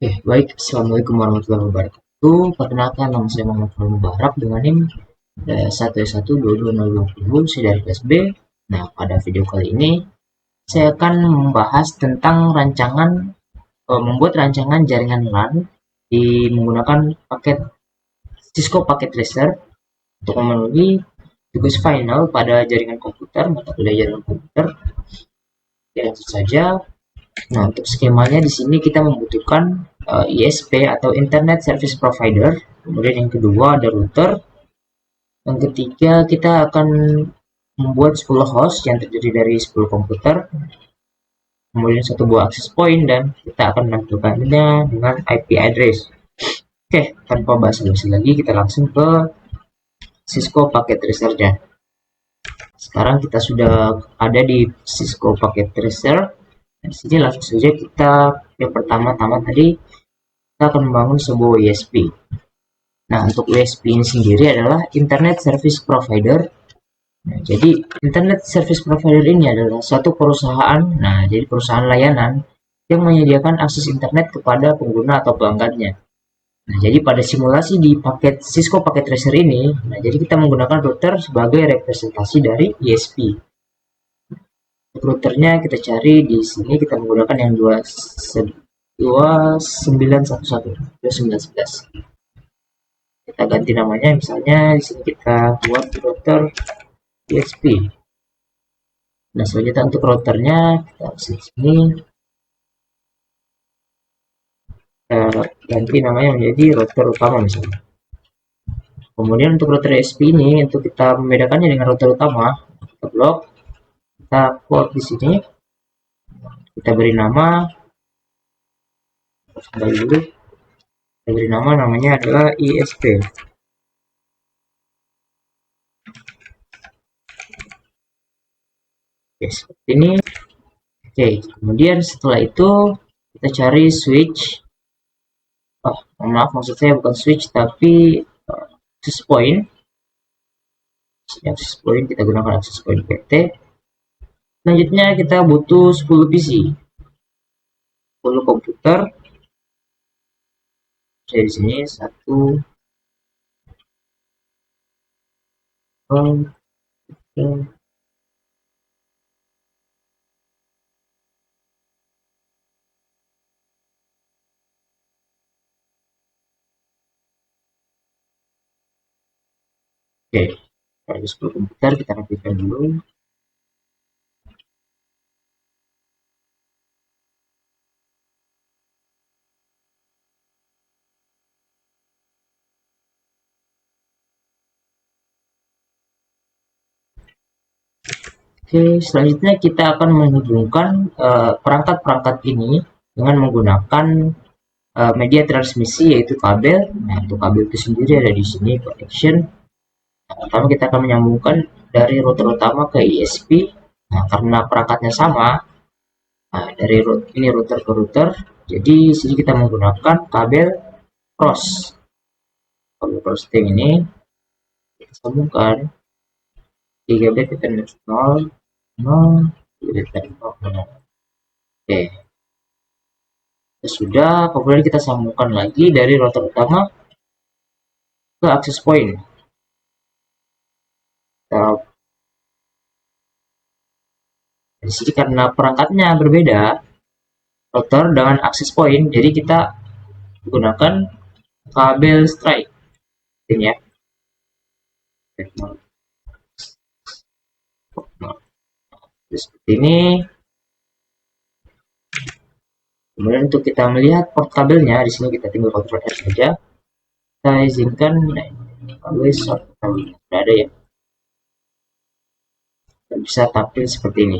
Baik. Assalamualaikum warahmatullahi wabarakatuh. Perkenalkan, nama saya Muhammad Fahmi Mubarak dengan NIM 1122020, saya dari kelas B. Nah, pada video kali ini saya akan membahas tentang membuat rancangan jaringan LAN menggunakan Cisco Packet Tracer untuk memenuhi tugas final pada jaringan komputer, mata kuliah jaringan komputer. Ya, langsung saja. Nah, untuk skemanya di sini kita membutuhkan ISP atau Internet Service Provider. Kemudian yang kedua ada router. Yang ketiga kita akan membuat 10 host yang terdiri dari 10 komputer. Kemudian satu buah access point dan kita akan menampilkannya dengan IP address. Oke, tanpa basa-basi lagi kita langsung ke Cisco Packet Tracer-nya. Sekarang kita sudah ada di Cisco Packet Tracer. Di sini langsung saja kita yang pertama-tama tadi kita akan membangun sebuah ISP. Nah, untuk ISP ini sendiri adalah Internet Service Provider. Nah, jadi Internet Service Provider ini adalah suatu perusahaan, jadi perusahaan layanan yang menyediakan akses internet kepada pengguna atau pelanggannya. Nah, jadi pada simulasi di Cisco Packet Tracer ini, jadi kita menggunakan router sebagai representasi dari ISP. Untuk routernya kita cari di sini, kita menggunakan yang 2911. Kita ganti namanya, misalnya di sini kita buat router ISP. Nah, selanjutnya untuk routernya kita di sini kita ganti namanya menjadi router utama misalnya. Kemudian untuk router ISP ini, untuk kita membedakannya dengan router utama, kita blok, kita port di sini, kita beri nama, namanya adalah ISP. Oke, seperti ini. Oke, kemudian setelah itu kita cari switch. Maaf, maksud saya bukan switch tapi access point. Access point kita gunakan access point PT. Selanjutnya kita butuh 10 PC, 10 komputer. Saya di sini 1 Oke, ada 10 komputer, kita rapikan dulu. Oke, selanjutnya kita akan menghubungkan perangkat-perangkat ini dengan menggunakan media transmisi yaitu kabel. Nah, untuk kabel itu sendiri ada di sini connection. Pertama kita akan menyambungkan dari router utama ke ISP. Nah, karena perangkatnya sama, dari ini router ke router, jadi sini kita menggunakan kabel cross. Kabel crossing ini kita sambungkan 3 bit Ethernet 0, 3 bit 0. Oke. Sudah, kemudian kita sambungkan lagi dari router utama ke access point. Di sini karena perangkatnya berbeda, router dengan access point, jadi kita gunakan kabel strike. Ini ya. Seperti ini. Kemudian untuk kita melihat port kabelnya, di sini kita tinggal Ctrl R saja. Kita izinkan kabel sudah ada ya. Dan bisa tampil seperti ini.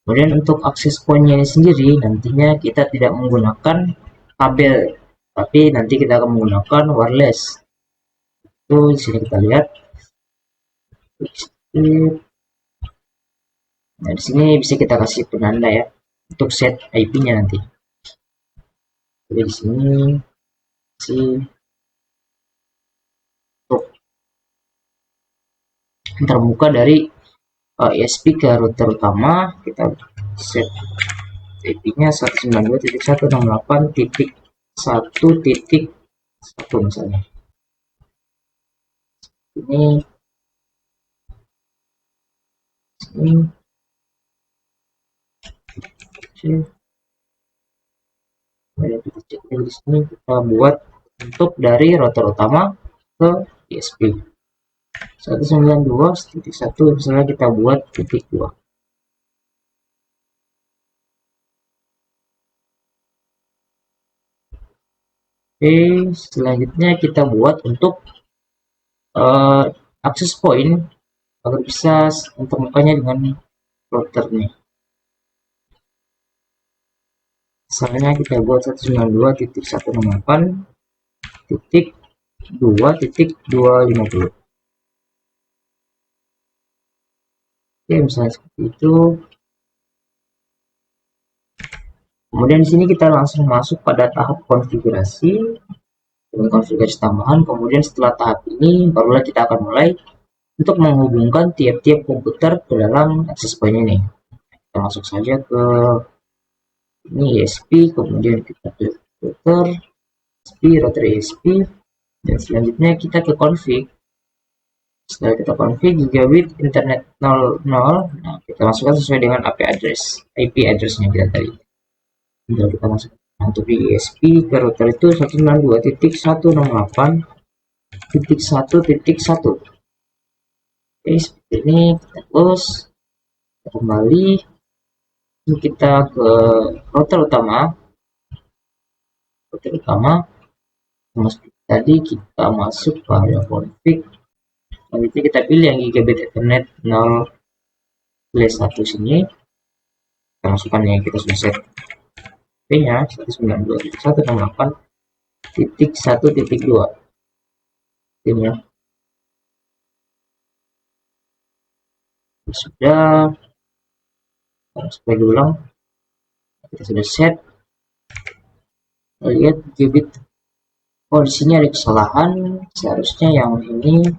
Kemudian untuk akses point-nya ini sendiri, nantinya kita tidak menggunakan kabel, tapi nanti kita akan menggunakan wireless. Itu di sini kita lihat. Nah, di sini bisa kita kasih penanda ya untuk set IP-nya nanti. Jadi di sini untuk terbuka dari ISP ke router utama, kita set IP-nya 192.168.1.1 misalnya. Ini di sini kita buat untuk dari router utama ke ISP 192.1 misalnya kita buat titik 2. Oke, selanjutnya kita buat untuk access point agar bisa antarmukanya dengan routernya. Misalnya kita buat 192.168.2.250. Oke, misalnya seperti itu. Kemudian di sini kita langsung masuk pada tahap konfigurasi dengan konfigurasi tambahan. Kemudian setelah tahap ini barulah kita akan mulai untuk menghubungkan tiap-tiap komputer ke dalam access point ini. Kita masuk saja ke ini ISP, kemudian kita ke router ISP, router ISP, dan selanjutnya kita ke config. Setelah kita config gigabit internet 00, nah kita masukkan sesuai dengan IP address-nya kita tadi. Tinggal kita masukkan untuk di ISP ke router itu 192.168.1.1. Oke, seperti ini kita close, kita kembali, kita ke router utama. Seperti tadi kita masuk pada config, selanjutnya kita pilih yang gigabit ethernet 0/1 sini, kita masukkan yang kita sudah set IP-nya 192.168.1.2. Ini sudah, supaya diulang, kita sudah set. Lihat gigabit, oh di sini ada kesalahan, seharusnya yang ini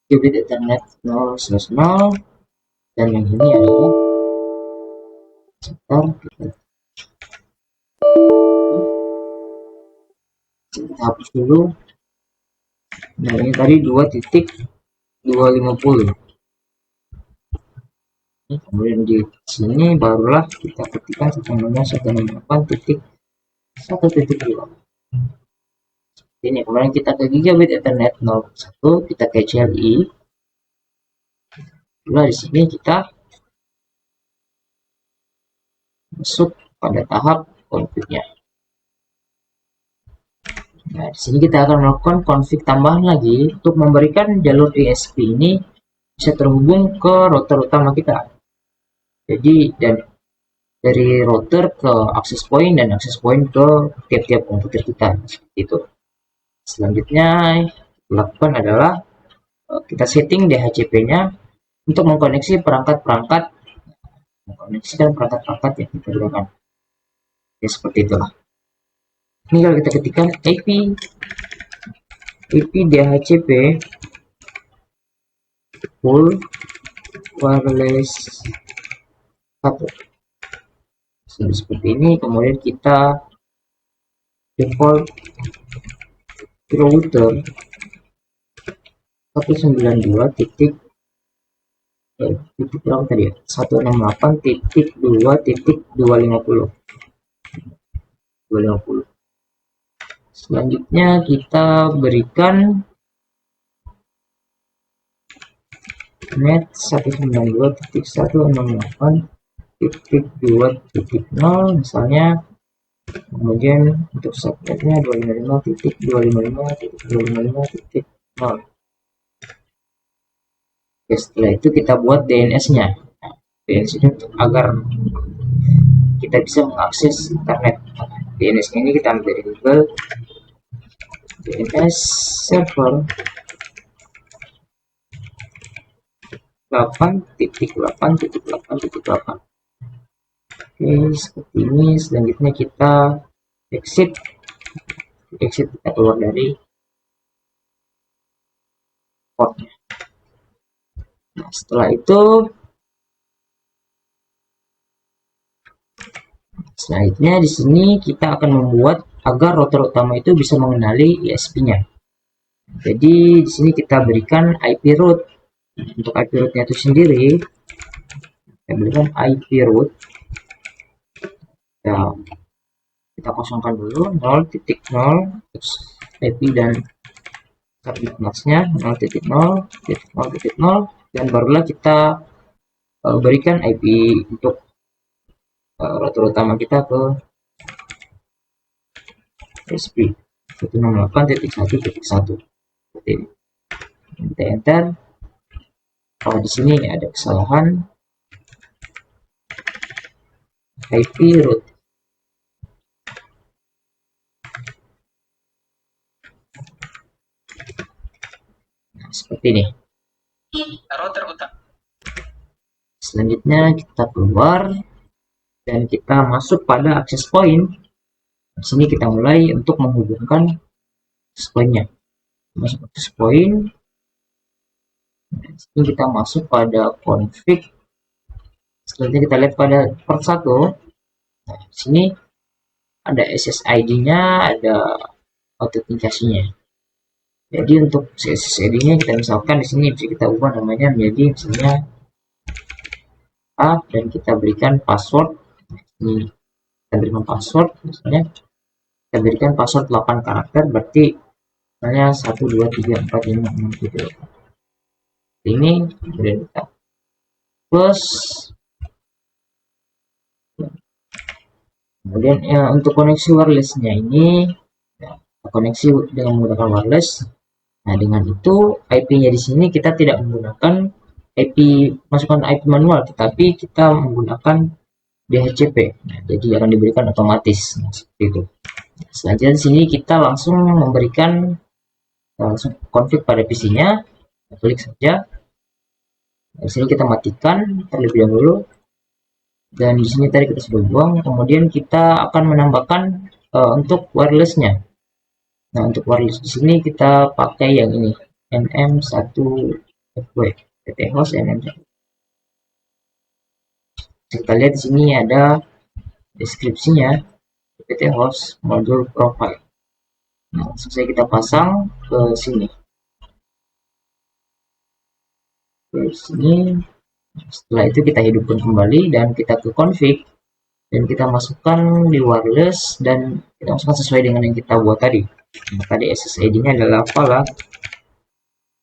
gigabit ethernet 0/0 dan yang ini adalah sebentar, kita hapus dulu. Nah ini tadi 2.250. Kemudian di sini barulah kita ketikkan 192.168.1.2. Ini kemudian kita ke gigabit ethernet 01, kita ke CLI. Lalu di sini kita masuk pada tahap config-nya. Nah, di sini kita akan melakukan config tambahan lagi untuk memberikan jalur ISP ini bisa terhubung ke router utama kita. Jadi dari router ke access point dan access point ke tiap-tiap komputer kita, seperti itu. Selanjutnya lakukan adalah kita setting DHCP-nya untuk mengkoneksikan perangkat-perangkat yang kita gunakan. Ya, seperti itulah. Ini kalau kita ketikkan IP DHCP full wireless 1. Seperti ini, kemudian kita default router 168.2.250. Selanjutnya kita berikan net 192.168.2.0 misalnya, kemudian untuk subnetnya 255.255.255.0. Oke, setelah itu kita buat DNS-nya. DNS ini agar kita bisa mengakses internet. DNS ini kita ambil dari Google, DNS server 8.8.8.8. Oke, seperti ini. Selanjutnya kita exit kita keluar dari portnya. Nah, setelah itu Selanjutnya di sini kita akan membuat agar router utama itu bisa mengenali ISP-nya. Jadi di sini kita berikan IP root. Untuk IP root-nya itu sendiri, kita berikan IP root. Ya, kita kosongkan dulu 0.0 IP dan subnet mask-nya 0.0.0.0 dan barulah kita berikan IP untuk router utama kita ke ISP 168.1.1. Seperti ini. Kita enter. Oh, di sini ada kesalahan IP root. Nah, seperti ini. Router utama. Selanjutnya kita keluar dan kita masuk pada access point. Di sini kita mulai untuk menghubungkan access point-nya. Masuk access point. Di sini kita masuk pada config. Selanjutnya kita lihat pada port 1. Nah, di sini ada SSID-nya, ada autentikasinya. Jadi untuk SSID-nya kita misalkan di sini bisa kita ubah namanya menjadi misalnya A dan kita berikan password. Ini kita berikan password misalnya kita berikan password 8 karakter, berarti misalnya 1 2 3 4 5 6 7 ini kemudian kita plus. Kemudian untuk koneksi wirelessnya ini ya, koneksi dengan menggunakan wireless. Nah, dengan itu IP-nya di sini kita tidak menggunakan IP masukkan IP manual, tetapi kita menggunakan DHCP. Nah, jadi akan diberikan otomatis. Nah, seperti itu. Selanjutnya di sini kita langsung memberikan langsung config pada PC-nya. Klik saja. Di sini kita matikan terlebih dahulu. Dan di sini tadi kita sudah buang. Kemudian kita akan menambahkan untuk wireless-nya. Nah, untuk wireless di sini kita pakai yang ini, NM1FW, PT host NM1. Kita lihat di sini ada deskripsinya, PT host module profile. Nah, selesai kita pasang ke sini. Ke sini. Setelah itu kita hidupkan kembali dan kita ke config dan kita masukkan di wireless dan kita masukkan sesuai dengan yang kita buat tadi. Nah, tadi SSID-nya adalah apalah.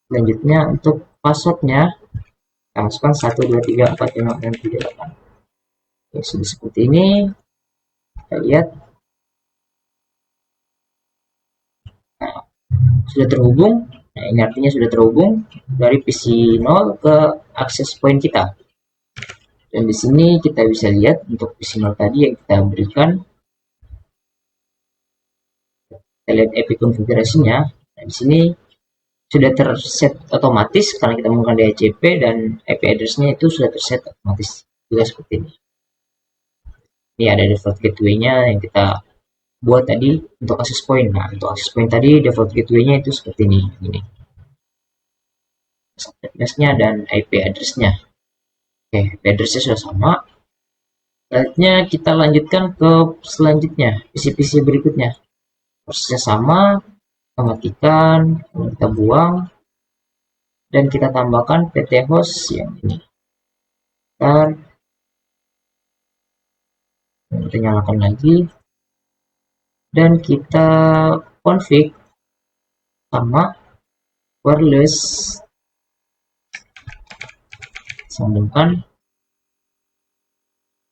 Selanjutnya untuk passwordnya kita masukkan 1 2 3 4 5 6 7 8. Oke, sudah seperti ini. Kita lihat. Nah, sudah terhubung. Nah, ini artinya sudah terhubung dari PC 0 ke access point kita. Dan di sini kita bisa lihat untuk PC 0 tadi yang kita berikan. Kita lihat IP konfigurasinya. Nah, di sini sudah terset otomatis karena kita menggunakan DHCP dan IP address-nya itu sudah terset otomatis juga seperti ini. Ini ada default gateway-nya yang kita buat tadi untuk access point. Nah, untuk access point tadi default gateway-nya itu seperti ini. Address-nya dan IP address-nya. Oke, IP address-nya sudah sama. Selanjutnya kita lanjutkan ke selanjutnya, PC-PC berikutnya. Prosesnya sama, kita matikan, kita buang, dan kita tambahkan PT host yang ini. Kita nyalakan lagi, dan kita config sama wireless, sambungkan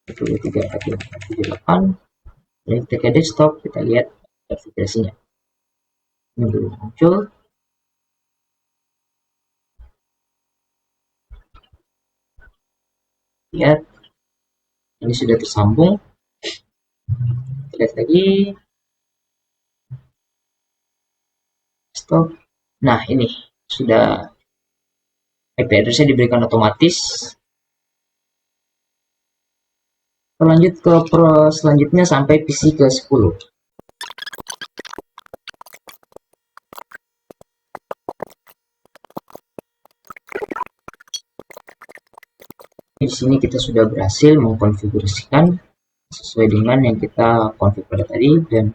1 2 3 4 5 6 7 8. Lalu kita ke desktop, kita lihat konfigurasinya. Ini belum muncul. Lihat, ini sudah tersambung. Lihat lagi. Stop. Nah, ini sudah IP address-nya diberikan otomatis. Lanjut ke selanjutnya sampai PC ke 10. Di sini kita sudah berhasil mengkonfigurasikan sesuai dengan yang kita config pada tadi, dan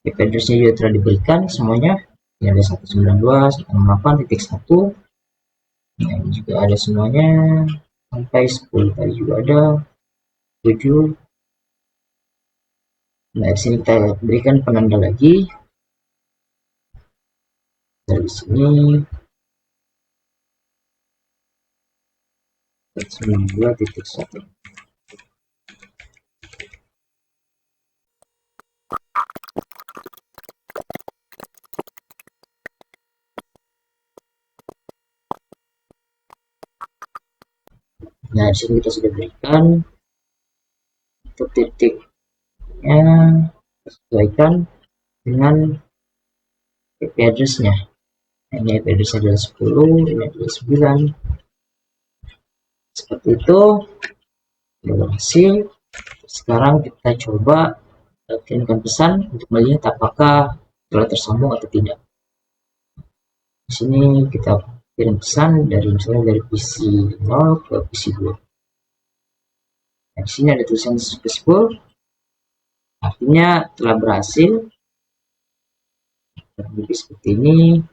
IP address-nya juga telah diberikan semuanya. Ini ada 192.168.1. Nah, ini juga ada semuanya sampai 10 tadi juga ada 7. Nah, di sini kita berikan penanda lagi dari sini 92.1. Nah, di sini kita sudah berikan untuk titiknya sesuaikan dengan IP address-nya. Nah, ini IP address adalah 10, ini adalah 9. Seperti itu. Sudah berhasil. Sekarang kita coba kirimkan pesan untuk melihat apakah telah tersambung atau tidak. Di sini kita kirim pesan dari misalnya dari PC 0 ke PC 2. Nah, di sini ada tulisan successful, artinya telah berhasil. Jadi seperti ini.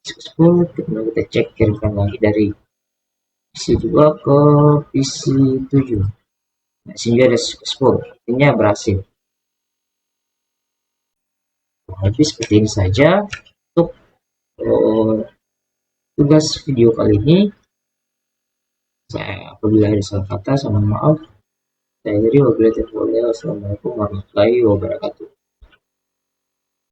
Successful, kemudian kita cek kirimkan lagi dari PC 2 ke PC 7. Nah, sini ada successful, artinya berhasil. Habis seperti ini saja untuk tugas video kali ini. Saya apabila ada salah kata, saya mohon maaf. Saya Heri, wabillahi taufiq walhidayah. Wassalamualaikum warahmatullahi wabarakatuh.